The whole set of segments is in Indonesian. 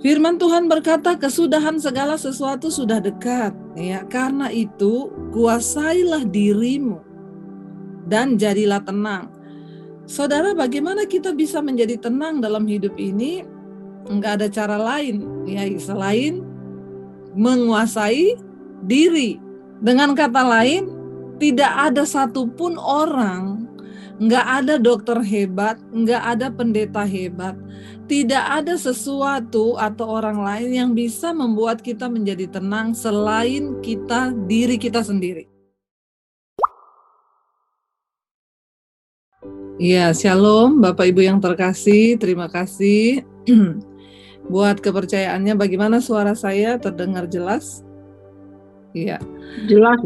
Firman Tuhan berkata, kesudahan segala sesuatu sudah dekat. Ya, karena itu kuasailah dirimu dan jadilah tenang. Saudara, bagaimana kita bisa menjadi tenang dalam hidup ini? Enggak ada cara lain, ya, selain menguasai diri. Dengan kata lain, tidak ada satupun orang, enggak ada dokter hebat, enggak ada pendeta hebat, tidak ada sesuatu atau orang lain yang bisa membuat kita menjadi tenang selain diri kita sendiri. Ya, shalom Bapak Ibu yang terkasih, terima kasih buat kepercayaannya. Bagaimana suara saya, terdengar jelas? Iya. Jelas.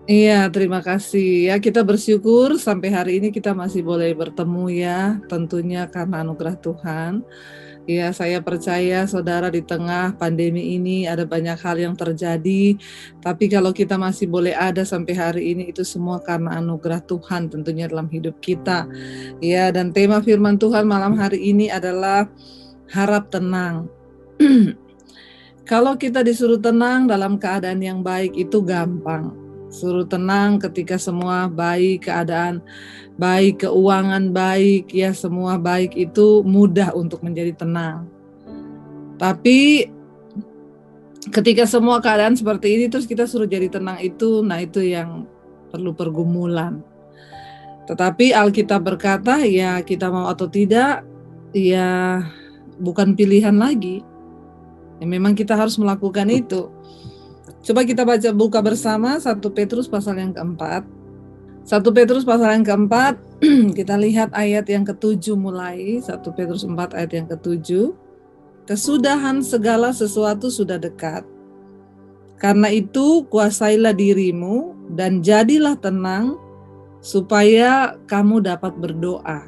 Iya, terima kasih. Ya, kita bersyukur sampai hari ini kita masih boleh bertemu ya, tentunya karena anugerah Tuhan. Ya, saya percaya saudara di tengah pandemi ini ada banyak hal yang terjadi, tapi kalau kita masih boleh ada sampai hari ini itu semua karena anugerah Tuhan tentunya dalam hidup kita. Ya, dan tema firman Tuhan malam hari ini adalah harap tenang. Kalau kita disuruh tenang dalam keadaan yang baik itu gampang. Suruh tenang ketika semua baik, keadaan baik, keuangan baik, ya semua baik itu mudah untuk menjadi tenang. Tapi ketika semua keadaan seperti ini terus kita suruh jadi tenang itu, nah itu yang perlu pergumulan. Tetapi Alkitab berkata ya kita mau atau tidak, ya bukan pilihan lagi. Ya, memang kita harus melakukan itu. Coba kita buka bersama 1 Petrus pasal yang keempat. 1 Petrus pasal yang keempat, kita lihat ayat yang ke-7 mulai, 1 Petrus 4 ayat yang ke-7. Kesudahan segala sesuatu sudah dekat. Karena itu kuasailah dirimu dan jadilah tenang supaya kamu dapat berdoa.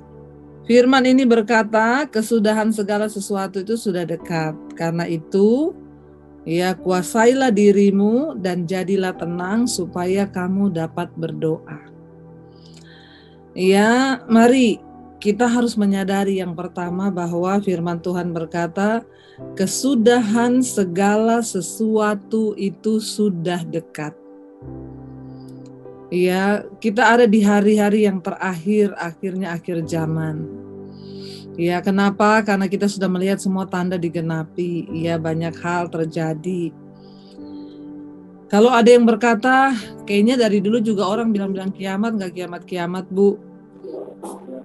Firman ini berkata, kesudahan segala sesuatu itu sudah dekat. Karena itu, ya kuasailah dirimu dan jadilah tenang supaya kamu dapat berdoa. Ya, mari kita harus menyadari yang pertama bahwa firman Tuhan berkata, kesudahan segala sesuatu itu sudah dekat. Ya, kita ada di hari-hari yang terakhir, akhirnya akhir zaman. Ya, kenapa? Karena kita sudah melihat semua tanda digenapi. Ya, banyak hal terjadi. Kalau ada yang berkata, kayaknya dari dulu juga orang bilang-bilang kiamat, nggak kiamat-kiamat, Bu.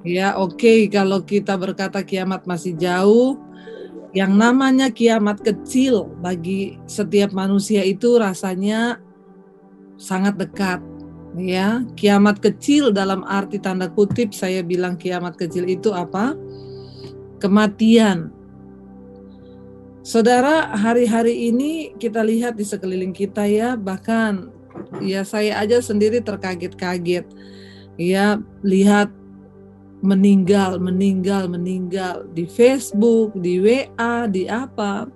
Ya, oke, kalau kita berkata kiamat masih jauh, yang namanya kiamat kecil bagi setiap manusia itu rasanya sangat dekat. Ya, kiamat kecil dalam arti tanda kutip saya bilang kiamat kecil itu apa? Kematian. Saudara, hari-hari ini kita lihat di sekeliling kita ya, bahkan ya saya aja sendiri terkaget-kaget. Ya, lihat meninggal di Facebook, di WA, di apa.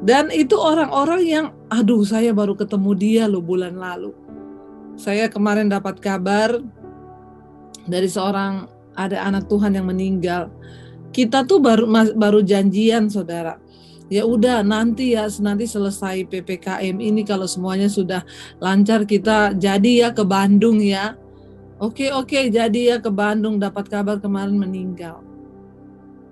Dan itu orang-orang yang aduh saya baru ketemu dia loh bulan lalu. Saya kemarin dapat kabar dari seorang ada anak Tuhan yang meninggal. Kita tuh baru janjian saudara. Ya udah nanti selesai PPKM ini kalau semuanya sudah lancar kita jadi ya ke Bandung ya. Oke, jadi ya ke Bandung, dapat kabar kemarin meninggal.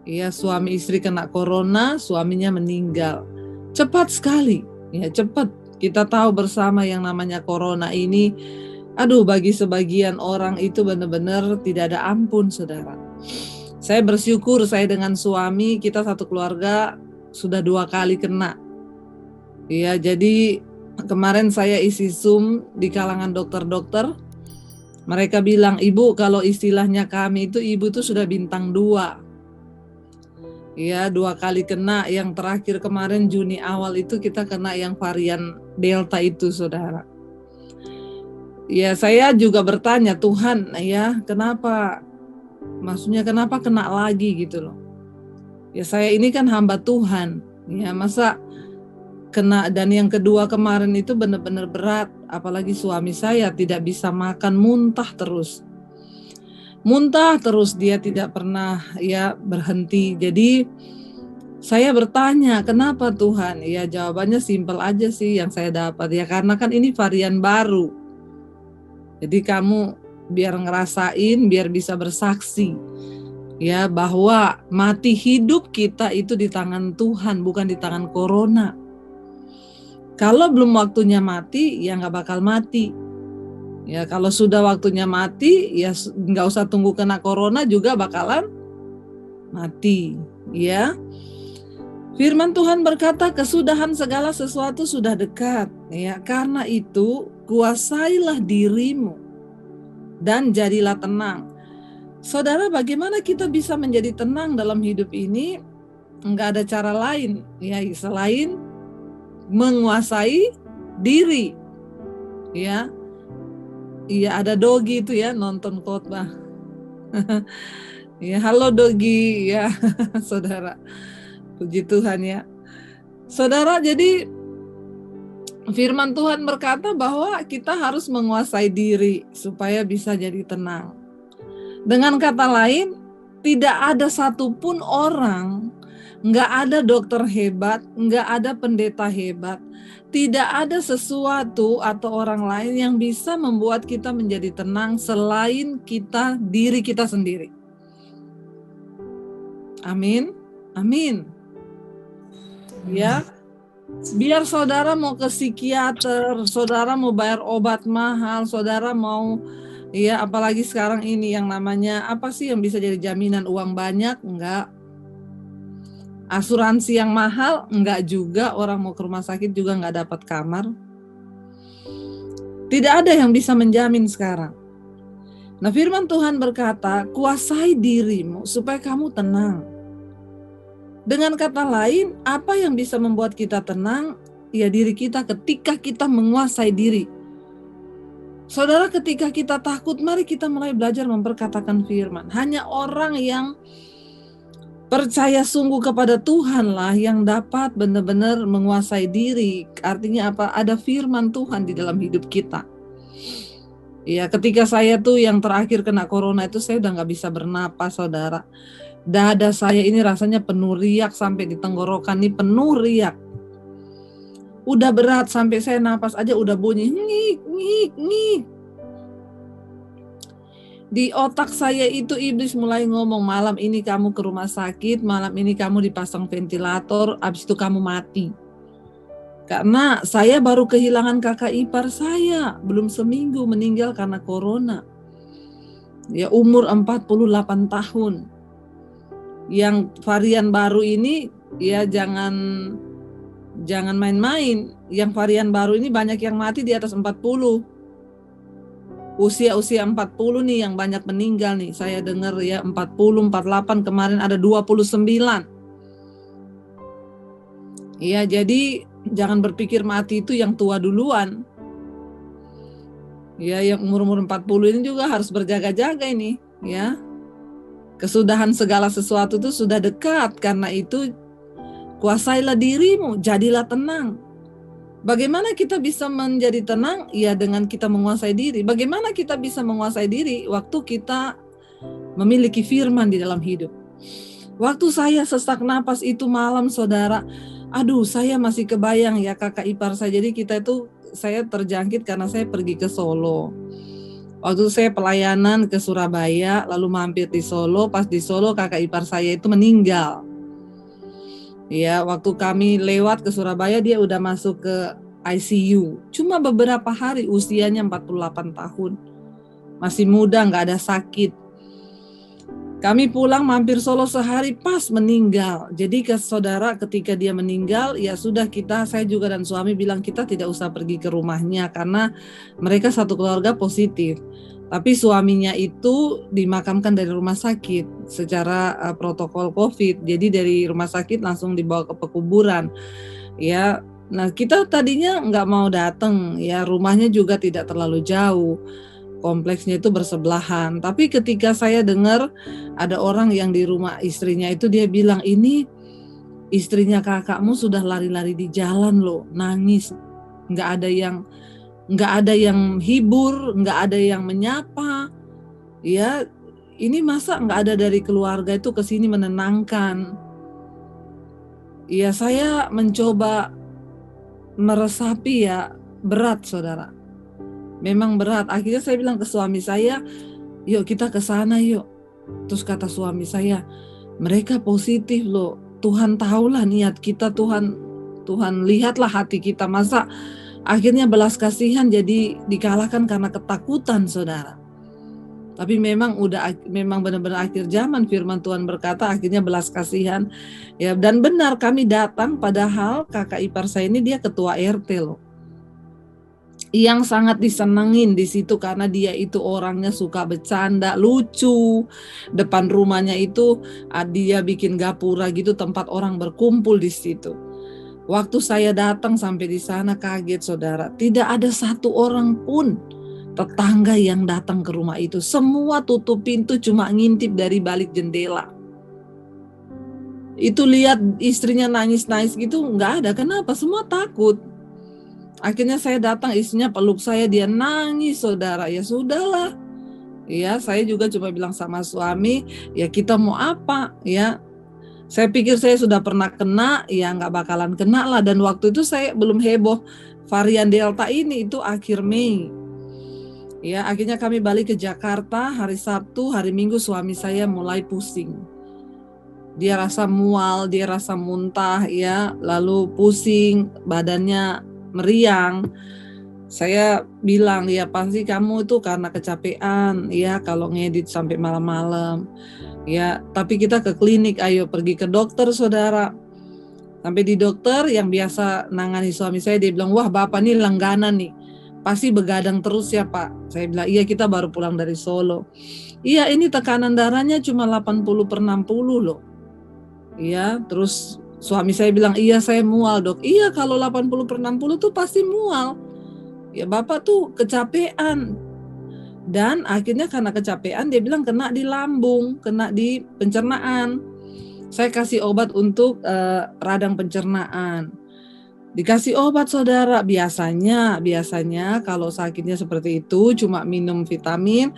Ya, suami istri kena corona, suaminya meninggal. Cepat sekali, ya cepat. Kita tahu bersama yang namanya corona ini, aduh bagi sebagian orang itu benar-benar tidak ada ampun saudara. Saya bersyukur saya dengan suami, kita satu keluarga sudah 2 kali kena. Ya, jadi kemarin saya isi Zoom di kalangan dokter-dokter. Mereka bilang, Ibu kalau istilahnya kami itu Ibu tuh sudah bintang 2. Ya 2 kali kena, yang terakhir kemarin Juni awal itu kita kena yang varian Delta itu saudara. Ya saya juga bertanya Tuhan ya kenapa, maksudnya kenapa kena lagi gitu loh. Ya saya ini kan hamba Tuhan, ya masa kena. Dan yang kedua kemarin itu benar-benar berat, apalagi suami saya tidak bisa makan, muntah terus dia tidak pernah ya berhenti. Jadi Saya bertanya, "Kenapa Tuhan?" Ya jawabannya simpel aja sih yang saya dapat, ya karena kan ini varian baru. Jadi kamu biar ngerasain, biar bisa bersaksi, ya bahwa mati hidup kita itu di tangan Tuhan, bukan di tangan corona. Kalau belum waktunya mati, ya nggak bakal mati. Ya kalau sudah waktunya mati, ya nggak usah tunggu kena corona juga bakalan mati. Ya, firman Tuhan berkata, kesudahan segala sesuatu sudah dekat. Ya, karena itu kuasailah dirimu dan jadilah tenang. Saudara, bagaimana kita bisa menjadi tenang dalam hidup ini? Enggak ada cara lain ya selain menguasai diri. Ya, iya ada Dogi itu ya nonton khotbah. Ya, halo Dogi ya, saudara. Puji Tuhan ya. Saudara, jadi firman Tuhan berkata bahwa kita harus menguasai diri supaya bisa jadi tenang. Dengan kata lain, tidak ada satupun orang, nggak ada dokter hebat, nggak ada pendeta hebat, tidak ada sesuatu atau orang lain yang bisa membuat kita menjadi tenang selain diri kita sendiri. Amin, amin. Ya, biar saudara mau ke psikiater, saudara mau bayar obat mahal, saudara mau ya apalagi sekarang ini yang namanya apa sih yang bisa jadi jaminan uang banyak, enggak. Asuransi yang mahal, enggak juga. Orang mau ke rumah sakit juga enggak dapat kamar. Tidak ada yang bisa menjamin sekarang. Nah, firman Tuhan berkata, kuasai dirimu supaya kamu tenang. Dengan kata lain, apa yang bisa membuat kita tenang? Ya diri kita ketika kita menguasai diri. Saudara, ketika kita takut, mari kita mulai belajar memperkatakan firman. Hanya orang yang percaya sungguh kepada Tuhan lah yang dapat benar-benar menguasai diri. Artinya apa? Ada firman Tuhan di dalam hidup kita. Ya, ketika saya tuh yang terakhir kena corona itu saya udah gak bisa bernapas, saudara. Dada saya ini rasanya penuh riak sampai di tenggorokan nih penuh riak. Udah berat sampai saya napas aja udah bunyi ngik ngik ngik. Di otak saya itu iblis mulai ngomong, malam ini kamu ke rumah sakit, malam ini kamu dipasang ventilator, abis itu kamu mati. Karena saya baru kehilangan kakak ipar saya, belum seminggu meninggal karena corona. Ya umur 48 tahun. Yang varian baru ini ya jangan main-main. Yang varian baru ini banyak yang mati di atas 40. Usia 40 nih yang banyak meninggal nih. Saya dengar ya 40, 48, kemarin ada 29. Ya, jadi jangan berpikir mati itu yang tua duluan. Ya, yang umur 40 ini juga harus berjaga-jaga ini, ya. Kesudahan segala sesuatu itu sudah dekat, karena itu kuasailah dirimu, jadilah tenang. Bagaimana kita bisa menjadi tenang? Ya dengan kita menguasai diri. Bagaimana kita bisa menguasai diri? Waktu kita memiliki firman di dalam hidup. Waktu saya sesak napas itu malam, saudara, aduh saya masih kebayang ya kakak ipar saya. Jadi saya terjangkit karena saya pergi ke Solo. Waktu saya pelayanan ke Surabaya, lalu mampir di Solo, pas di Solo kakak ipar saya itu meninggal. Ya, waktu kami lewat ke Surabaya dia udah masuk ke ICU. Cuma beberapa hari, usianya 48 tahun. Masih muda, nggak ada sakit. Kami pulang mampir Solo sehari pas meninggal. Jadi ke saudara ketika dia meninggal, ya sudah saya juga dan suami bilang kita tidak usah pergi ke rumahnya karena mereka satu keluarga positif. Tapi suaminya itu dimakamkan dari rumah sakit secara protokol COVID. Jadi dari rumah sakit langsung dibawa ke pekuburan. Ya, nah kita tadinya nggak mau datang. Ya, rumahnya juga tidak terlalu jauh. Kompleksnya itu bersebelahan. Tapi ketika saya dengar ada orang yang di rumah istrinya itu dia bilang, ini istrinya kakakmu sudah lari-lari di jalan loh, nangis, nggak ada yang hibur, nggak ada yang menyapa. Ya, ini masa nggak ada dari keluarga itu ke sini menenangkan. Ya saya mencoba meresapi ya, berat saudara. Memang berat. Akhirnya saya bilang ke suami saya, yuk kita ke sana yuk. Terus kata suami saya, mereka positif loh. Tuhan tahulah niat kita, Tuhan lihatlah hati kita. Masa akhirnya belas kasihan jadi dikalahkan karena ketakutan saudara. Tapi memang memang benar-benar akhir zaman, firman Tuhan berkata akhirnya belas kasihan. Ya, dan benar kami datang, padahal kakak ipar saya ini dia ketua RT loh. Yang sangat disenengin di situ karena dia itu orangnya suka bercanda, lucu. Depan rumahnya itu dia bikin gapura gitu, tempat orang berkumpul di situ. Waktu saya datang sampai di sana kaget saudara, tidak ada satu orang pun tetangga yang datang ke rumah itu. Semua tutup pintu, cuma ngintip dari balik jendela. Itu lihat istrinya nangis-nangis gitu, nggak ada. Kenapa? Semua takut. Akhirnya saya datang, istrinya peluk saya, dia nangis saudara. Ya sudahlah. Ya, saya juga cuma bilang sama suami, ya kita mau apa ya. Saya pikir saya sudah pernah kena, ya nggak bakalan kena lah. Dan waktu itu saya belum heboh varian Delta ini, itu akhir Mei. Ya, akhirnya kami balik ke Jakarta hari Sabtu, hari Minggu suami saya mulai pusing. Dia rasa mual, dia rasa muntah ya, lalu pusing, badannya meriang. Saya bilang, ya pasti kamu itu karena kecapean ya kalau ngedit sampai malam-malam. Ya, tapi kita ke klinik, ayo pergi ke dokter saudara. Sampai di dokter yang biasa nangani suami saya, dia bilang, wah bapak nih langganan nih. Pasti begadang terus ya Pak. Saya bilang, iya kita baru pulang dari Solo. Iya ini tekanan darahnya cuma 80/60 loh. Iya, terus suami saya bilang, iya saya mual dok. Iya kalau 80/60 tuh pasti mual. Ya Bapak tuh kecapean. Dan akhirnya karena kecapean dia bilang kena di lambung, kena di pencernaan. Saya kasih obat untuk radang pencernaan. Dikasih obat saudara, biasanya kalau sakitnya seperti itu cuma minum vitamin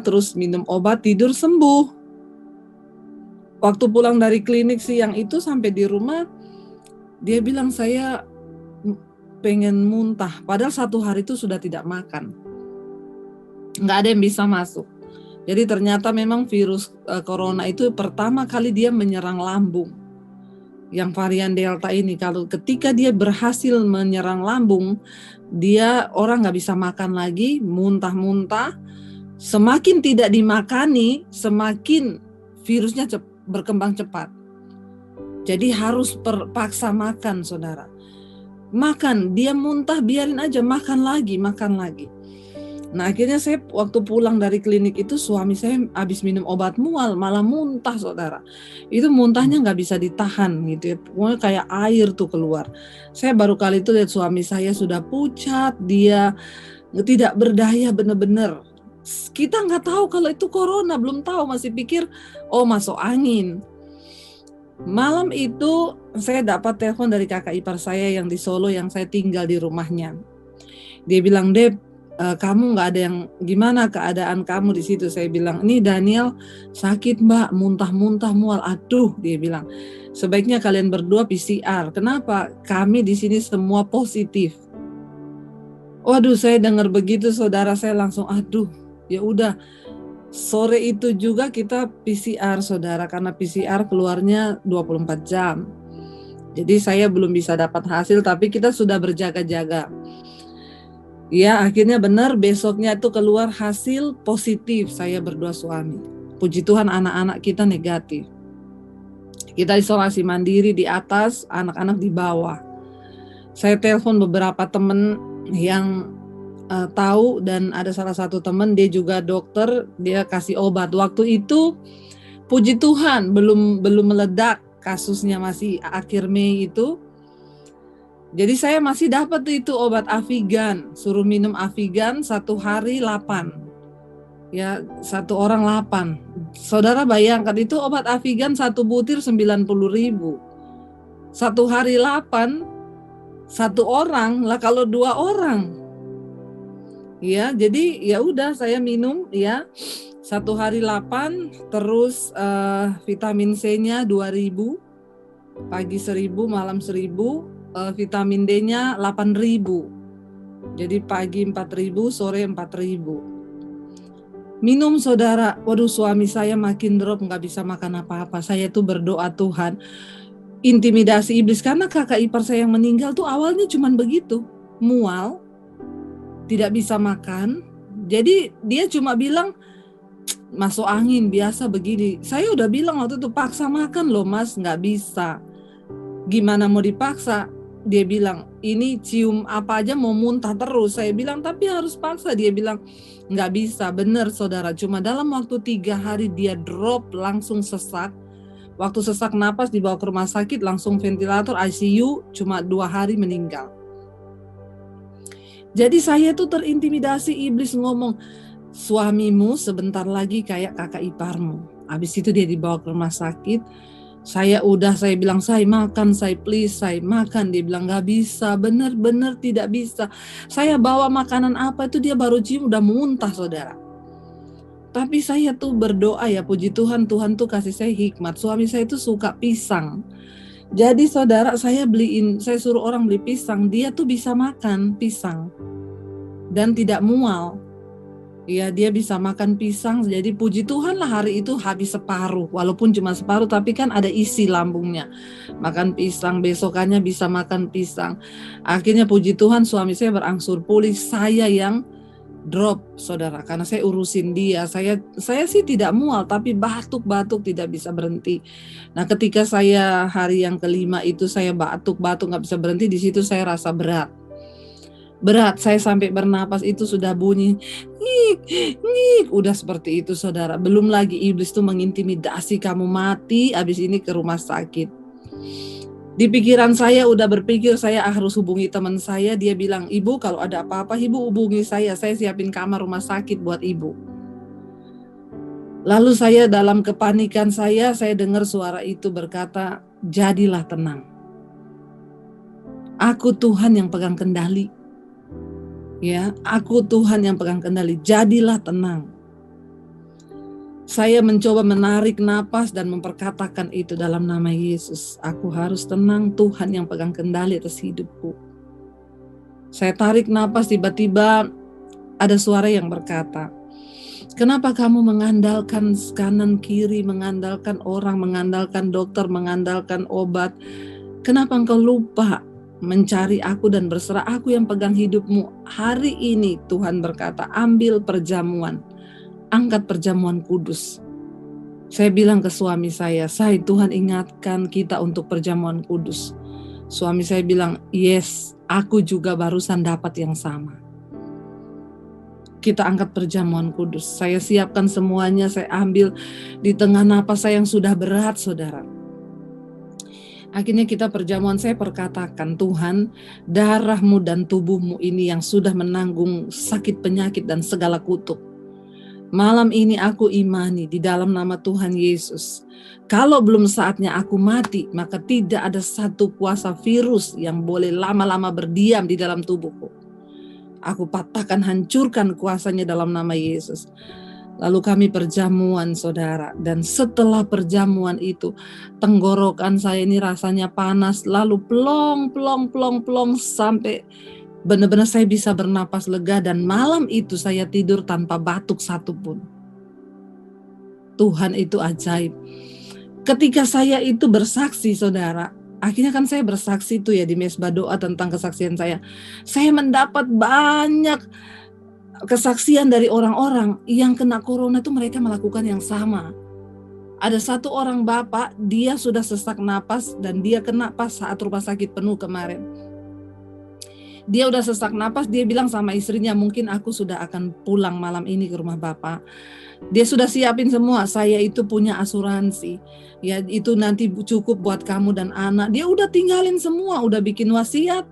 terus minum obat tidur sembuh. Waktu pulang dari klinik siang itu sampai di rumah dia bilang saya pengen muntah, padahal 1 hari itu sudah tidak makan, nggak ada yang bisa masuk. Jadi ternyata memang virus corona itu pertama kali dia menyerang lambung. Yang varian Delta ini, kalau ketika dia berhasil menyerang lambung, dia orang nggak bisa makan lagi, muntah-muntah. Semakin tidak dimakani, semakin virusnya berkembang cepat. Jadi harus terpaksa makan, saudara. Makan, dia muntah biarin aja, makan lagi. Nah akhirnya saya waktu pulang dari klinik itu suami saya habis minum obat mual malah muntah saudara. Itu muntahnya nggak bisa ditahan gitu ya. Pokoknya kayak air tuh keluar. Saya baru kali itu lihat suami saya sudah pucat, dia tidak berdaya bener-bener. Kita nggak tahu kalau itu corona, belum tahu, masih pikir oh masuk angin. Malam itu saya dapat telepon dari kakak ipar saya yang di Solo yang saya tinggal di rumahnya. Dia bilang, Dep, kamu nggak ada yang gimana keadaan kamu di situ? Saya bilang, ini Daniel sakit mbak, muntah-muntah mual. Aduh, dia bilang, sebaiknya kalian berdua PCR. Kenapa? Kami di sini semua positif. Waduh, saya dengar begitu saudara, saya langsung aduh, ya udah. Sore itu juga kita PCR saudara, karena PCR keluarnya 24 jam. Jadi saya belum bisa dapat hasil, tapi kita sudah berjaga-jaga. Ya akhirnya benar besoknya itu keluar hasil positif, saya berdua suami. Puji Tuhan anak-anak kita negatif. Kita isolasi mandiri di atas, anak-anak di bawah. Saya telepon beberapa teman yang tahu, dan ada salah satu teman dia juga dokter, dia kasih obat. Waktu itu puji Tuhan belum meledak kasusnya, masih akhir Mei itu. Jadi saya masih dapat itu obat Avigan, suruh minum Avigan 1 hari 8. Ya, 1 orang 8. Saudara bayangkan itu obat Avigan 1 butir 90.000. 1 hari 8, 1 orang lah kalau 2 orang. Ya, jadi ya udah saya minum ya 1 hari 8, terus vitamin C-nya 2000. Pagi 1.000, malam 1.000, vitamin D-nya 8.000. Jadi pagi 4.000, sore 4.000. Minum saudara, waduh suami saya makin drop, nggak bisa makan apa-apa. Saya tuh berdoa, Tuhan, intimidasi iblis, karena kakak ipar saya yang meninggal tuh awalnya cuman begitu, mual, tidak bisa makan. Jadi dia cuma bilang masuk angin biasa begini. Saya udah bilang waktu itu, paksa makan loh mas, nggak bisa. Gimana mau dipaksa? Dia bilang ini cium apa aja mau muntah terus. Saya bilang tapi harus paksa. Dia bilang nggak bisa. Bener saudara, cuma dalam waktu 3 hari dia drop, langsung sesak. Waktu sesak napas dibawa ke rumah sakit, langsung ventilator ICU, cuma 2 hari meninggal. Jadi saya tuh terintimidasi, iblis ngomong, suamimu sebentar lagi kayak kakak iparmu. Habis itu dia dibawa ke rumah sakit. Saya bilang, saya makan, saya please, saya makan. Dia bilang gak bisa, bener-bener tidak bisa. Saya bawa makanan apa itu dia baru cium udah muntah saudara. Tapi saya tuh berdoa ya, puji Tuhan, Tuhan tuh kasih saya hikmat. Suami saya tuh suka pisang. Jadi saudara, saya suruh orang beli pisang, dia tuh bisa makan pisang dan tidak mual. Ya, dia bisa makan pisang. Jadi puji Tuhan lah hari itu habis separuh, walaupun cuma separuh tapi kan ada isi lambungnya. Makan pisang, besokannya bisa makan pisang. Akhirnya puji Tuhan suami saya berangsur pulih, saya yang drop saudara, karena saya urusin dia. Saya sih tidak mual, tapi batuk-batuk tidak bisa berhenti. Nah ketika saya hari yang kelima itu saya batuk-batuk nggak bisa berhenti, di situ saya rasa berat. Saya sampai bernapas itu sudah bunyi ngik, ngik, udah seperti itu saudara. Belum lagi iblis tuh mengintimidasi, kamu mati, abis ini ke rumah sakit. Di pikiran saya udah berpikir saya harus hubungi teman saya. Dia bilang, ibu kalau ada apa-apa ibu hubungi saya siapin kamar rumah sakit buat ibu. Lalu saya dalam kepanikan saya dengar suara itu berkata, jadilah tenang. Aku Tuhan yang pegang kendali. Ya, aku Tuhan yang pegang kendali. Jadilah tenang. Saya mencoba menarik napas dan memperkatakan itu dalam nama Yesus. Aku harus tenang, Tuhan yang pegang kendali atas hidupku. Saya tarik napas, tiba-tiba ada suara yang berkata, kenapa kamu mengandalkan kanan kiri, mengandalkan orang, mengandalkan dokter, mengandalkan obat? Kenapa engkau lupa mencari aku dan berserah, aku yang pegang hidupmu? Hari ini Tuhan berkata, ambil perjamuan. Angkat perjamuan kudus. Saya bilang ke suami saya, Tuhan ingatkan kita untuk perjamuan kudus. Suami saya bilang, yes, aku juga barusan dapat yang sama. Kita angkat perjamuan kudus. Saya siapkan semuanya, saya ambil di tengah napas saya yang sudah berat, saudara. Akhirnya kita perjamuan, saya perkatakan, Tuhan, darahmu dan tubuhmu ini yang sudah menanggung sakit penyakit dan segala kutuk. Malam ini aku imani di dalam nama Tuhan Yesus. Kalau belum saatnya aku mati, maka tidak ada satu kuasa virus yang boleh lama-lama berdiam di dalam tubuhku. Aku patahkan, hancurkan kuasanya dalam nama Yesus. Lalu kami perjamuan saudara, dan setelah perjamuan itu tenggorokan saya ini rasanya panas, lalu plong sampai benar-benar saya bisa bernapas lega, dan malam itu saya tidur tanpa batuk satupun. Tuhan itu ajaib. Ketika saya itu bersaksi saudara, akhirnya kan saya bersaksi itu ya di mesbah doa tentang kesaksian saya. Saya mendapat banyak kesaksian dari orang-orang yang kena corona itu mereka melakukan yang sama. Ada satu orang bapak, dia sudah sesak napas dan dia kena pas saat rumah sakit penuh kemarin. Dia udah sesak napas, dia bilang sama istrinya, mungkin aku sudah akan pulang malam ini ke rumah bapak. Dia sudah siapin semua, saya itu punya asuransi. Ya itu nanti cukup buat kamu dan anak. Dia udah tinggalin semua, udah bikin wasiat.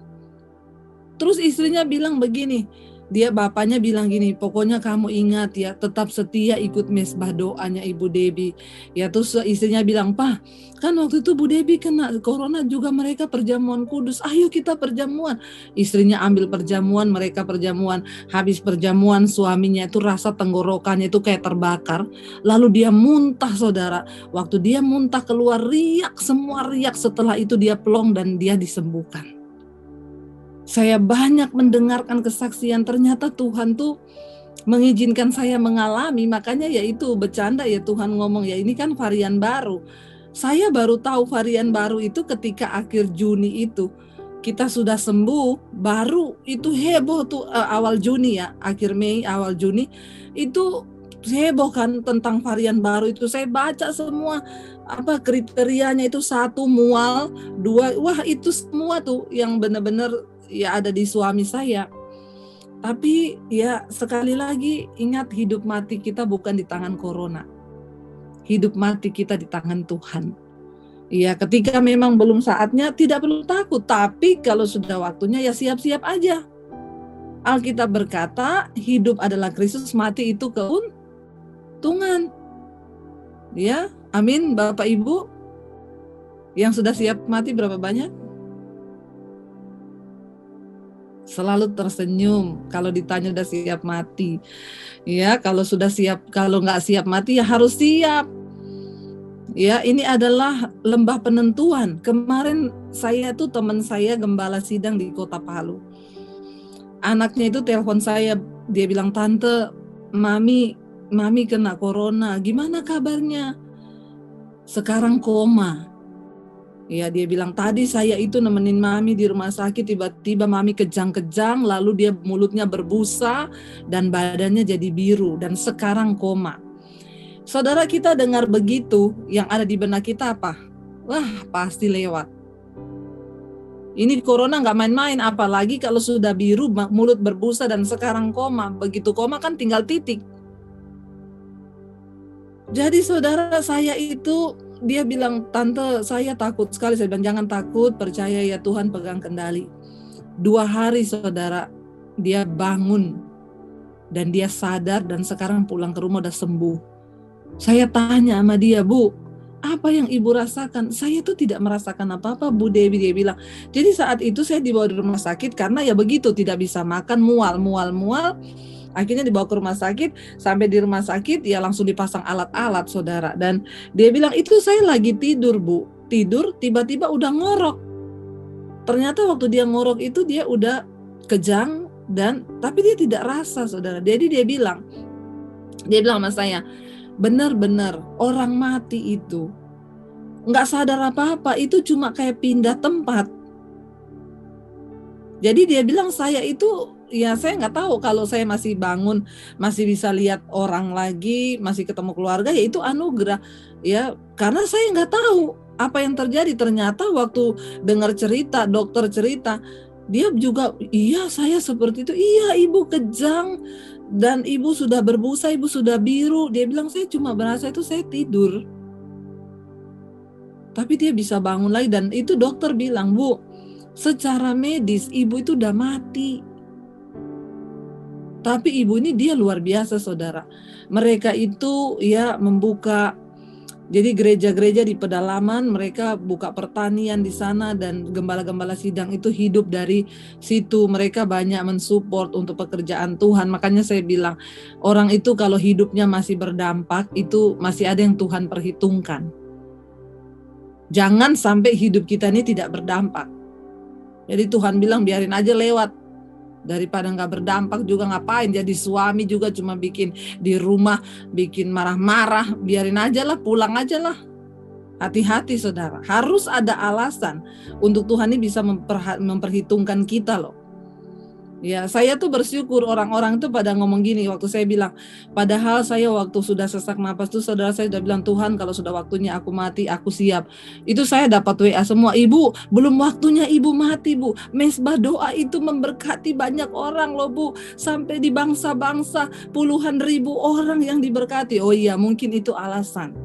Terus istrinya bilang begini, Dia bapaknya bilang gini, pokoknya kamu ingat ya, tetap setia ikut mesbah doanya Ibu Debbie. Ya terus istrinya bilang, "Pak, kan waktu itu Bu Debbie kena corona juga mereka perjamuan kudus. Ayo kita perjamuan." Istrinya ambil perjamuan, mereka perjamuan. Habis perjamuan suaminya itu rasa tenggorokannya itu kayak terbakar. Lalu dia muntah, saudara. Waktu dia muntah keluar riak, semua riak. Setelah itu dia plong dan dia disembuhkan. Saya banyak mendengarkan kesaksian, ternyata Tuhan tuh mengizinkan saya mengalami, makanya ya itu bercanda ya Tuhan ngomong ya ini kan varian baru. Saya baru tahu varian baru itu ketika akhir Juni itu. Kita sudah sembuh, baru itu heboh tuh awal Juni ya, akhir Mei, awal Juni itu heboh kan tentang varian baru itu. Saya baca semua apa kriterianya itu, 1 mual, 2 wah itu semua tuh yang benar-benar ya ada di suami saya. Tapi ya sekali lagi ingat, hidup mati kita bukan di tangan corona. Hidup mati kita di tangan Tuhan. Ya ketika memang belum saatnya tidak perlu takut, tapi kalau sudah waktunya ya siap-siap aja. Alkitab berkata hidup adalah Kristus, mati itu keuntungan. Ya, amin Bapak Ibu. Yang sudah siap mati berapa banyak? Selalu tersenyum kalau ditanya udah siap mati. Ya, kalau sudah siap, kalau nggak siap mati ya harus siap. Ya, ini adalah lembah penentuan. Kemarin saya tuh teman saya gembala sidang di Kota Palu. Anaknya itu telepon saya, dia bilang, "Tante, mami kena corona. Gimana kabarnya?" Sekarang koma. Ya, dia bilang, "Tadi saya itu nemenin mami di rumah sakit, tiba-tiba mami kejang-kejang, lalu dia mulutnya berbusa dan badannya jadi biru dan sekarang koma." Saudara, kita dengar begitu, yang ada di benak kita apa? Wah, pasti lewat. Ini corona nggak main-main, apalagi kalau sudah biru, mulut berbusa dan sekarang koma. Begitu koma kan tinggal titik. Jadi saudara, saya itu, dia bilang, "Tante, saya takut sekali." Saya bilang, "Jangan takut, percaya ya Tuhan pegang kendali." 2 hari saudara, dia bangun dan dia sadar dan sekarang pulang ke rumah udah sembuh. Saya tanya sama dia, "Bu, apa yang ibu rasakan?" "Saya tuh tidak merasakan apa-apa Bu Debbie," dia bilang. Jadi saat itu saya dibawa di rumah sakit karena ya begitu, tidak bisa makan, mual. Akhirnya dibawa ke rumah sakit, sampai di rumah sakit ya langsung dipasang alat-alat saudara. Dan dia bilang, "Itu saya lagi tidur Bu, tidur tiba-tiba udah ngorok." Ternyata waktu dia ngorok itu dia udah kejang dan tapi dia tidak rasa saudara. Jadi dia bilang sama saya, "Benar-benar orang mati itu nggak sadar apa-apa, itu cuma kayak pindah tempat." Jadi dia bilang saya itu, ya saya nggak tahu kalau saya masih bangun, masih bisa lihat orang lagi, masih ketemu keluarga, ya itu anugerah. Ya, karena saya nggak tahu apa yang terjadi. Ternyata waktu dengar cerita, dokter cerita, dia juga, "Iya saya seperti itu, iya ibu kejang, dan ibu sudah berbusa, ibu sudah biru." Dia bilang, "Saya cuma berasa itu saya tidur." Tapi dia bisa bangun lagi dan itu dokter bilang, "Bu, secara medis ibu itu udah mati." Tapi ibu ini dia luar biasa saudara. Mereka itu ya membuka, jadi gereja-gereja di pedalaman, mereka buka pertanian di sana dan gembala-gembala sidang itu hidup dari situ. Mereka banyak mensupport untuk pekerjaan Tuhan. Makanya saya bilang, orang itu kalau hidupnya masih berdampak, itu masih ada yang Tuhan perhitungkan. Jangan sampai hidup kita ini tidak berdampak. Jadi Tuhan bilang biarin aja lewat. Daripada nggak berdampak juga ngapain, jadi suami juga cuma bikin di rumah, bikin marah-marah, biarin aja lah, pulang aja lah. Hati-hati saudara, harus ada alasan untuk Tuhan ini bisa memperhitungkan kita loh. Ya, saya tuh bersyukur orang-orang tuh pada ngomong gini waktu saya bilang, padahal saya waktu sudah sesak napas tuh saudara, saya udah bilang, "Tuhan kalau sudah waktunya aku mati, aku siap." Itu saya dapat WA semua, "Ibu, belum waktunya ibu mati Bu. Mesbah doa itu memberkati banyak orang loh Bu. Sampai di bangsa-bangsa puluhan ribu orang yang diberkati." Oh iya, mungkin itu alasan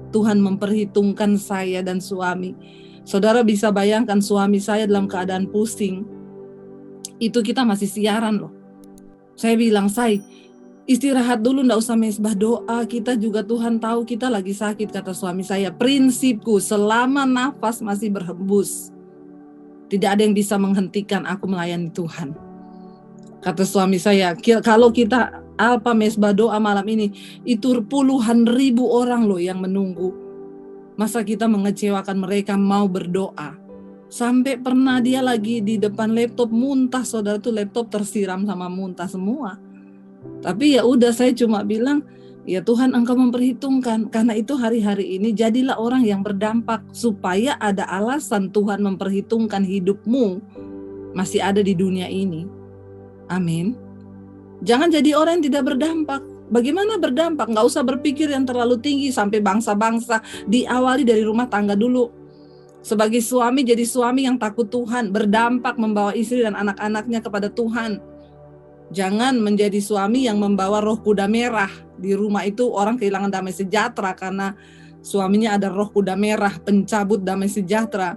Tuhan memperhitungkan saya dan suami. Saudara bisa bayangkan suami saya dalam keadaan pusing. Itu kita masih siaran loh. Saya bilang, "Say, istirahat dulu, nggak usah mesbah doa. Kita juga Tuhan tahu kita lagi sakit," kata suami saya. "Prinsipku selama nafas masih berhembus, tidak ada yang bisa menghentikan aku melayani Tuhan." Kata suami saya, "Kalau kita mesbah doa malam ini, itu puluhan ribu orang loh yang menunggu. Masa kita mengecewakan mereka mau berdoa?" Sampai pernah dia lagi di depan laptop muntah, saudara, tuh laptop tersiram sama muntah semua. Tapi ya udah, saya cuma bilang, "Ya Tuhan, Engkau memperhitungkan." Karena itu hari-hari ini jadilah orang yang berdampak, supaya ada alasan Tuhan memperhitungkan hidupmu masih ada di dunia ini. Amin. Jangan jadi orang yang tidak berdampak. Bagaimana berdampak? Nggak usah berpikir yang terlalu tinggi sampai bangsa-bangsa. Diawali dari rumah tangga dulu. Sebagai suami, jadi suami yang takut Tuhan, berdampak membawa istri dan anak-anaknya kepada Tuhan. Jangan menjadi suami yang membawa roh kuda merah. Di rumah itu orang kehilangan damai sejahtera karena suaminya ada roh kuda merah, pencabut damai sejahtera.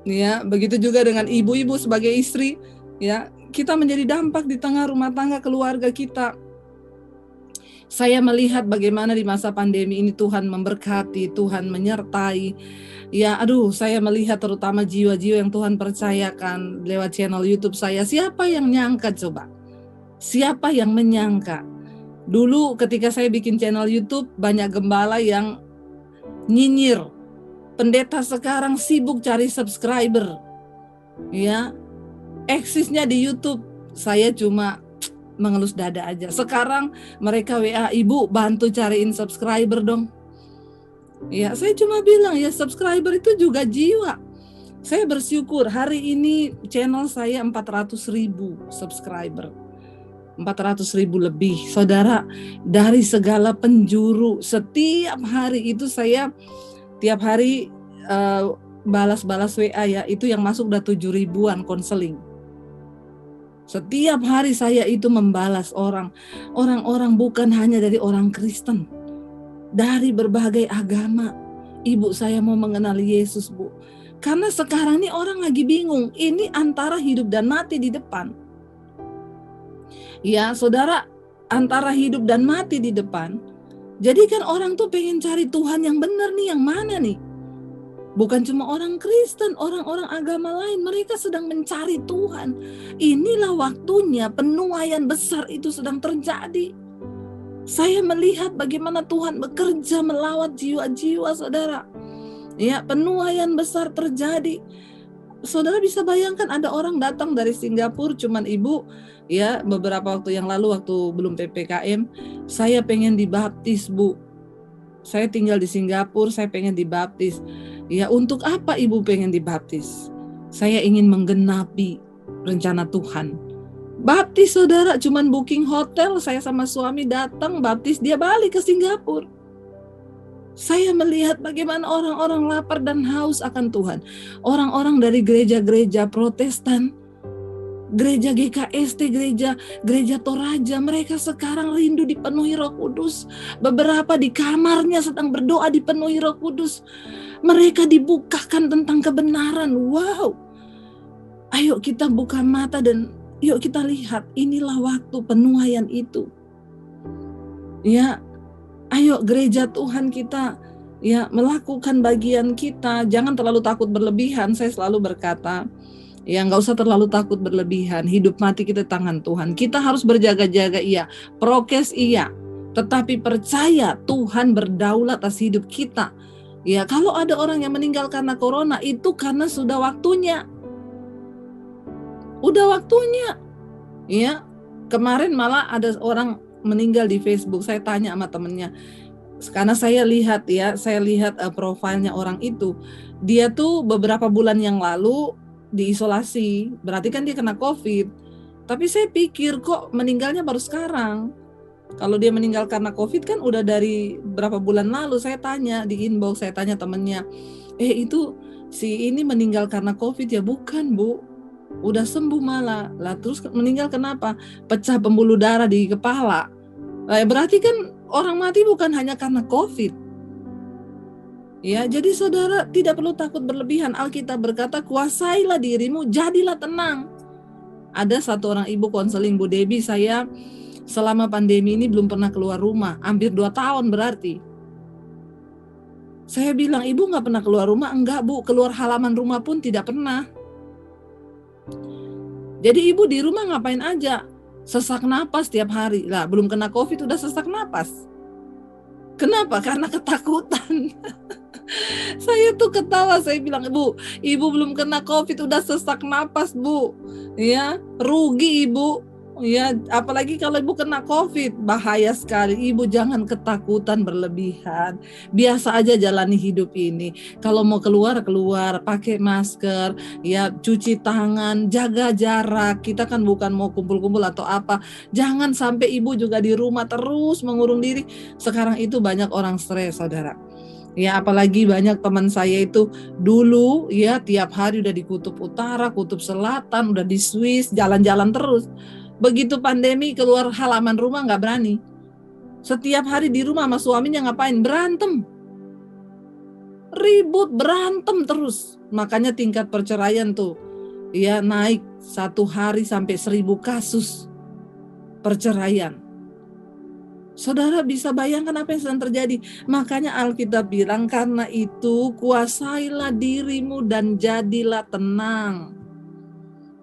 Ya, begitu juga dengan ibu-ibu sebagai istri, ya, kita menjadi dampak di tengah rumah tangga keluarga kita. Saya melihat bagaimana di masa pandemi ini Tuhan memberkati, Tuhan menyertai. Ya, saya melihat terutama jiwa-jiwa yang Tuhan percayakan lewat channel YouTube saya. Siapa yang nyangka coba? Siapa yang menyangka? Dulu ketika saya bikin channel YouTube, banyak gembala yang nyinyir. Pendeta sekarang sibuk cari subscriber. Ya, eksisnya di YouTube. Saya cuma mengelus dada aja. Sekarang mereka WA, "Ibu, bantu cariin subscriber dong." Ya, saya cuma bilang, ya subscriber itu juga jiwa. Saya bersyukur hari ini channel saya 400.000 subscriber. 400.000 lebih. Saudara, dari segala penjuru, setiap hari itu saya tiap hari balas-balas WA ya, itu yang masuk udah 7.000-an konseling. Setiap hari saya itu membalas orang-orang bukan hanya dari orang Kristen, dari berbagai agama. "Ibu, saya mau mengenal Yesus, Bu." Karena sekarang ini orang lagi bingung, ini antara hidup dan mati di depan. Ya, saudara, antara hidup dan mati di depan. Jadi kan orang tuh pengen cari Tuhan yang benar nih, yang mana nih? Bukan cuma orang Kristen, orang-orang agama lain, mereka sedang mencari Tuhan. Inilah waktunya penuaian besar itu sedang terjadi. Saya melihat bagaimana Tuhan bekerja melawat jiwa-jiwa, saudara. Ya, penuaian besar terjadi. Saudara bisa bayangkan ada orang datang dari Singapura, cuman ibu, ya beberapa waktu yang lalu waktu belum PPKM, "Saya pengen dibaptis, Bu. Saya tinggal di Singapura, saya pengen dibaptis." "Ya, untuk apa Ibu pengen dibaptis?" "Saya ingin menggenapi rencana Tuhan." Baptis, saudara, cuman booking hotel, saya sama suami datang baptis, dia balik ke Singapura. Saya melihat bagaimana orang-orang lapar dan haus akan Tuhan. Orang-orang dari gereja-gereja Protestan, gereja GKST, gereja Toraja, mereka sekarang rindu dipenuhi Roh Kudus. Beberapa di kamarnya sedang berdoa dipenuhi Roh Kudus. Mereka dibukakan tentang kebenaran. Wow. Ayo kita buka mata dan yuk kita lihat, inilah waktu penuaian itu. Ya, ayo gereja Tuhan kita ya melakukan bagian kita. Jangan terlalu takut berlebihan. Saya selalu berkata, ya nggak usah terlalu takut berlebihan. Hidup mati kita di tangan Tuhan. Kita harus berjaga-jaga, iya. Prokes, iya. Tetapi percaya Tuhan berdaulat atas hidup kita. Ya, kalau ada orang yang meninggal karena corona, itu karena sudah waktunya. Udah waktunya. Ya, kemarin malah ada orang meninggal di Facebook. Saya tanya sama temennya, karena saya lihat profilnya orang itu. Dia tuh beberapa bulan yang lalu diisolasi, berarti kan dia kena COVID. Tapi saya pikir kok meninggalnya baru sekarang. Kalau dia meninggal karena COVID kan udah dari berapa bulan lalu. Saya tanya di inbox, saya tanya temennya, itu si ini meninggal karena COVID ya? Bukan, Bu. Udah sembuh malah. Lah terus meninggal kenapa? Pecah pembuluh darah di kepala. Berarti kan orang mati bukan hanya karena COVID. Ya, jadi saudara tidak perlu takut berlebihan. Alkitab berkata, kuasailah dirimu, jadilah tenang. Ada satu orang ibu konseling, Bu Debi, saya selama pandemi ini belum pernah keluar rumah, hampir 2 tahun berarti. Saya bilang, ibu nggak pernah keluar rumah? Enggak, Bu, keluar halaman rumah pun tidak pernah. Jadi ibu di rumah ngapain aja? Sesak napas tiap hari. Lah, belum kena COVID udah sesak napas. Kenapa? Karena ketakutan. Saya tuh ketawa, saya bilang, ibu belum kena COVID udah sesak napas, Bu. Ya, rugi ibu. Ya, apalagi kalau ibu kena COVID, bahaya sekali. Ibu jangan ketakutan berlebihan. Biasa aja jalani hidup ini. Kalau mau keluar, pakai masker, ya cuci tangan, jaga jarak. Kita kan bukan mau kumpul-kumpul atau apa. Jangan sampai ibu juga di rumah terus mengurung diri. Sekarang itu banyak orang stres, saudara. Ya, apalagi banyak teman saya itu dulu ya tiap hari udah di kutub utara, kutub selatan, udah di Swiss, jalan-jalan terus. Begitu pandemi keluar halaman rumah nggak berani. Setiap hari di rumah sama suaminya ngapain? Berantem. Ribut, berantem terus. Makanya tingkat perceraian tuh ya naik 1 hari sampai 1000 kasus perceraian. Saudara bisa bayangkan apa yang sedang terjadi. Makanya Alkitab bilang, karena itu kuasailah dirimu dan jadilah tenang.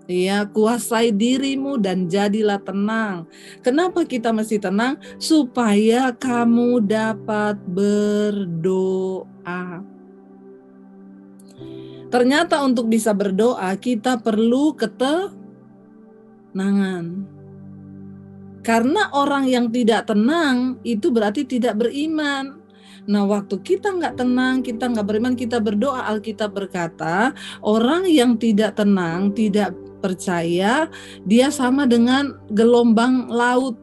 Ya, kuasai dirimu dan jadilah tenang. Kenapa kita mesti tenang? Supaya kamu dapat berdoa. Ternyata untuk bisa berdoa kita perlu ketenangan. Karena orang yang tidak tenang itu berarti tidak beriman. Nah, waktu kita nggak tenang, kita nggak beriman, kita berdoa, Alkitab berkata, orang yang tidak tenang, tidak percaya, dia sama dengan gelombang laut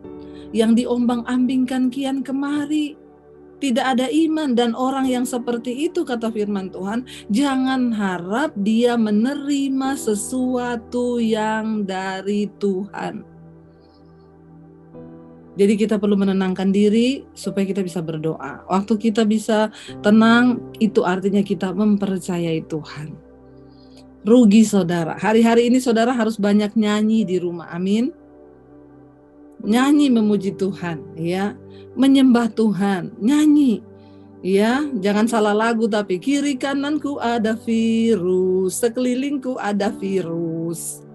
yang diombang-ambingkan kian kemari. Tidak ada iman, dan orang yang seperti itu, kata firman Tuhan, jangan harap dia menerima sesuatu yang dari Tuhan. Jadi kita perlu menenangkan diri supaya kita bisa berdoa. Waktu kita bisa tenang, itu artinya kita mempercayai Tuhan. Rugi saudara. Hari-hari ini saudara harus banyak nyanyi di rumah. Amin. Nyanyi memuji Tuhan, ya. Menyembah Tuhan, nyanyi. Ya, jangan salah lagu, tapi kiri kananku ada virus, sekelilingku ada virus.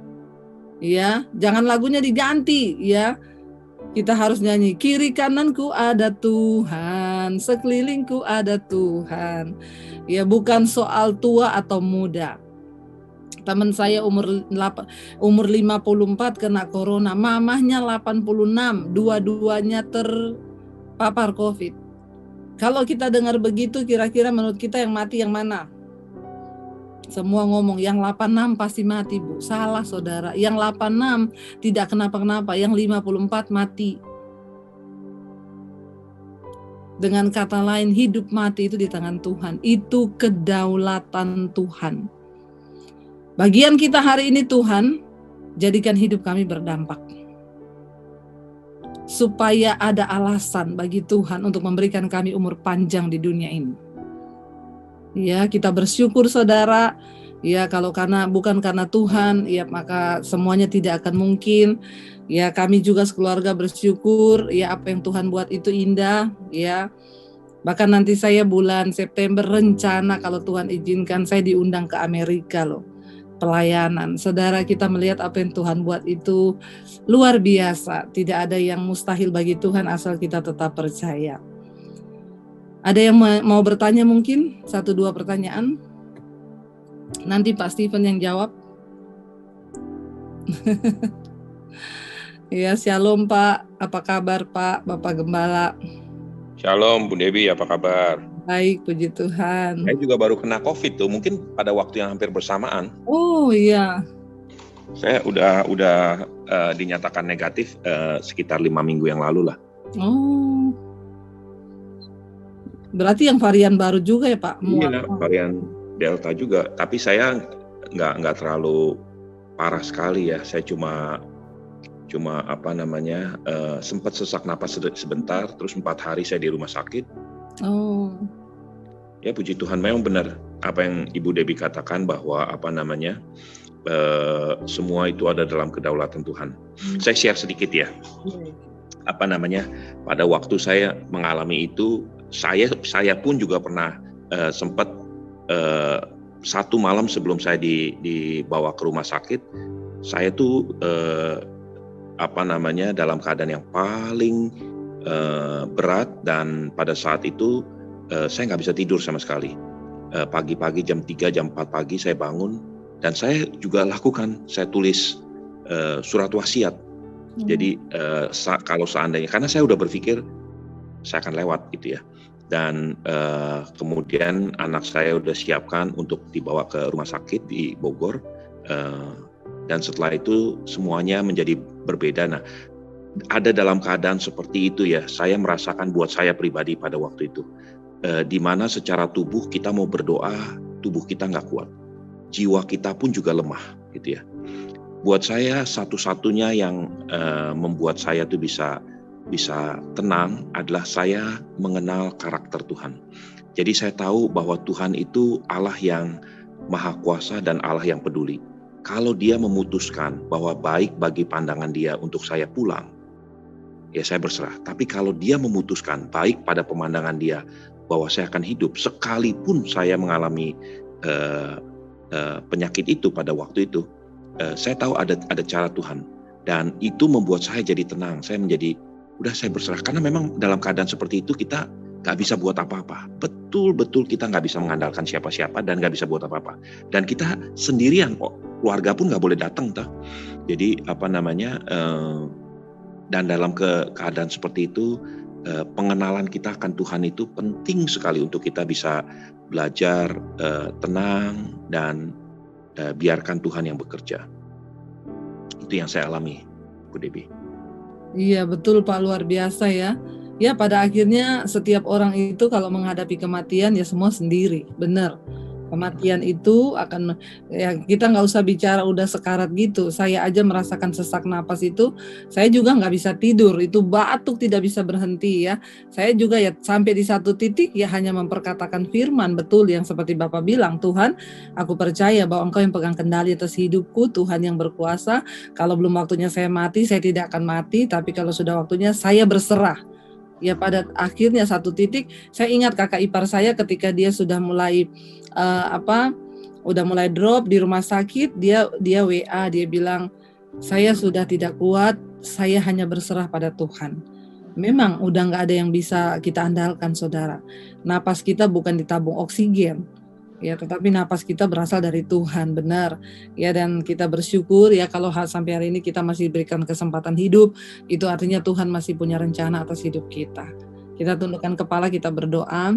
Ya, jangan lagunya diganti, ya. Kita harus nyanyi, kiri kananku ada Tuhan, sekelilingku ada Tuhan. Ya, bukan soal tua atau muda. Teman saya umur 54 kena corona, mamahnya 86, dua-duanya terpapar COVID. Kalau kita dengar begitu, kira-kira menurut kita yang mati yang mana? Semua ngomong yang 86 pasti mati, Bu. Salah saudara, yang 86 tidak kenapa-kenapa, yang 54 mati. Dengan kata lain, hidup mati itu di tangan Tuhan. Itu kedaulatan Tuhan. Bagian kita hari ini, Tuhan, jadikan hidup kami berdampak. Supaya ada alasan bagi Tuhan untuk memberikan kami umur panjang di dunia ini. Ya, kita bersyukur saudara. Ya, kalau bukan karena Tuhan, ya maka semuanya tidak akan mungkin. Ya, kami juga sekeluarga bersyukur, ya apa yang Tuhan buat itu indah, ya. Bahkan nanti saya bulan September rencana kalau Tuhan izinkan saya diundang ke Amerika loh. Pelayanan. Saudara, kita melihat apa yang Tuhan buat itu luar biasa. Tidak ada yang mustahil bagi Tuhan asal kita tetap percaya. Ada yang mau bertanya mungkin? 1-2 pertanyaan? Nanti Pak Stephen yang jawab. Ya, shalom Pak. Apa kabar Pak, Bapak Gembala? Shalom Bu Debi, apa kabar? Baik, puji Tuhan. Saya juga baru kena COVID tuh, mungkin pada waktu yang hampir bersamaan. Oh iya. Saya udah dinyatakan negatif sekitar 5 minggu yang lalu lah. Oh. Berarti yang varian baru juga ya Pak? Iya, varian Delta juga. Tapi saya nggak terlalu parah sekali ya. Saya cuma sempat sesak napas sebentar, terus 4 hari saya di rumah sakit. Oh. Ya puji Tuhan, memang benar apa yang Ibu Debi katakan bahwa semua itu ada dalam kedaulatan Tuhan. Saya share sedikit ya. Pada waktu saya mengalami itu, saya pun juga pernah sempat satu malam sebelum saya dibawa ke rumah sakit, saya tuh dalam keadaan yang paling berat, dan pada saat itu saya nggak bisa tidur sama sekali. Pagi-pagi jam 3, jam 4 pagi saya bangun, dan saya juga saya tulis surat wasiat. Jadi kalau seandainya, karena saya udah berpikir saya akan lewat gitu ya, dan kemudian anak saya udah siapkan untuk dibawa ke rumah sakit di Bogor, dan setelah itu semuanya menjadi berbeda. Nah, ada dalam keadaan seperti itu ya, saya merasakan buat saya pribadi pada waktu itu, di mana secara tubuh kita mau berdoa, tubuh kita nggak kuat, jiwa kita pun juga lemah gitu ya. Buat saya satu-satunya yang membuat saya tuh bisa tenang adalah saya mengenal karakter Tuhan. Jadi saya tahu bahwa Tuhan itu Allah yang Maha Kuasa dan Allah yang peduli. Kalau Dia memutuskan bahwa baik bagi pandangan Dia untuk saya pulang, ya saya berserah. Tapi kalau Dia memutuskan baik pada pemandangan Dia bahwa saya akan hidup, sekalipun saya mengalami penyakit itu pada waktu itu, saya tahu ada cara Tuhan, dan itu membuat saya jadi tenang. Saya saya berserah, karena memang dalam keadaan seperti itu kita nggak bisa buat apa-apa. Betul-betul kita nggak bisa mengandalkan siapa-siapa dan nggak bisa buat apa-apa. Dan kita sendirian kok, keluarga pun nggak boleh datang toh. Jadi dan dalam keadaan seperti itu, pengenalan kita akan Tuhan itu penting sekali untuk kita bisa belajar tenang dan biarkan Tuhan yang bekerja. Itu yang saya alami, Bu Debbie. Iya betul Pak, luar biasa ya. Ya pada akhirnya setiap orang itu kalau menghadapi kematian ya semua sendiri, benar. Kematian itu akan, ya kita nggak usah bicara udah sekarat gitu. Saya aja merasakan sesak napas itu, saya juga nggak bisa tidur. Itu batuk tidak bisa berhenti ya. Saya juga ya sampai di satu titik ya hanya memperkatakan firman, betul yang seperti Bapak bilang, Tuhan aku percaya bahwa Engkau yang pegang kendali atas hidupku, Tuhan yang berkuasa. Kalau belum waktunya saya mati, saya tidak akan mati. Tapi kalau sudah waktunya saya berserah. Ya pada akhirnya satu titik saya ingat kakak ipar saya ketika dia sudah mulai udah mulai drop di rumah sakit, dia WA, dia bilang saya sudah tidak kuat, saya hanya berserah pada Tuhan. Memang udah nggak ada yang bisa kita andalkan saudara. Napas kita bukan ditabung oksigen, ya tetapi napas kita berasal dari Tuhan, benar ya. Dan kita bersyukur ya kalau sampai hari ini kita masih diberikan kesempatan hidup, itu artinya Tuhan masih punya rencana atas hidup kita. Kita tundukkan kepala, kita berdoa.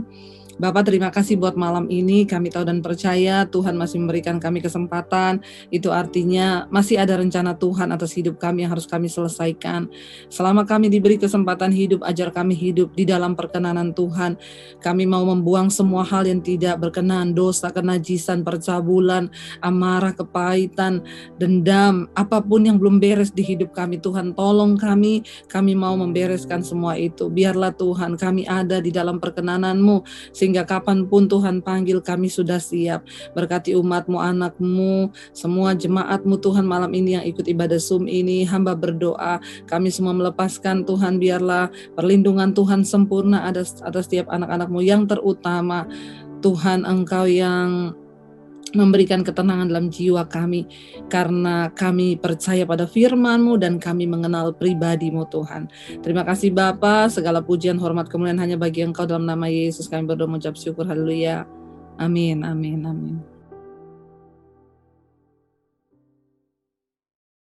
Bapak terima kasih buat malam ini, kami tahu dan percaya Tuhan masih memberikan kami kesempatan, itu artinya masih ada rencana Tuhan atas hidup kami yang harus kami selesaikan. Selama kami diberi kesempatan hidup, ajar kami hidup di dalam perkenanan Tuhan. Kami mau membuang semua hal yang tidak berkenan, dosa, kenajisan, percabulan, amarah, kepahitan, dendam, apapun yang belum beres di hidup kami. Tuhan tolong kami mau membereskan semua itu. Biarlah Tuhan kami ada di dalam perkenanan-Mu, sehingga kapanpun Tuhan panggil kami sudah siap. Berkati umat-Mu, anak-Mu, semua jemaat-Mu Tuhan malam ini yang ikut ibadah Zoom ini. Hamba berdoa kami semua melepaskan Tuhan, biarlah perlindungan Tuhan sempurna atas setiap anak-anak-Mu. Yang terutama Tuhan Engkau yang memberikan ketenangan dalam jiwa kami, karena kami percaya pada firman-Mu dan kami mengenal pribadi-Mu Tuhan. Terima kasih Bapa, segala pujian, hormat, kemuliaan hanya bagi Engkau, dalam nama Yesus kami berdoa mengucap syukur, haleluya, amin, amin, amin.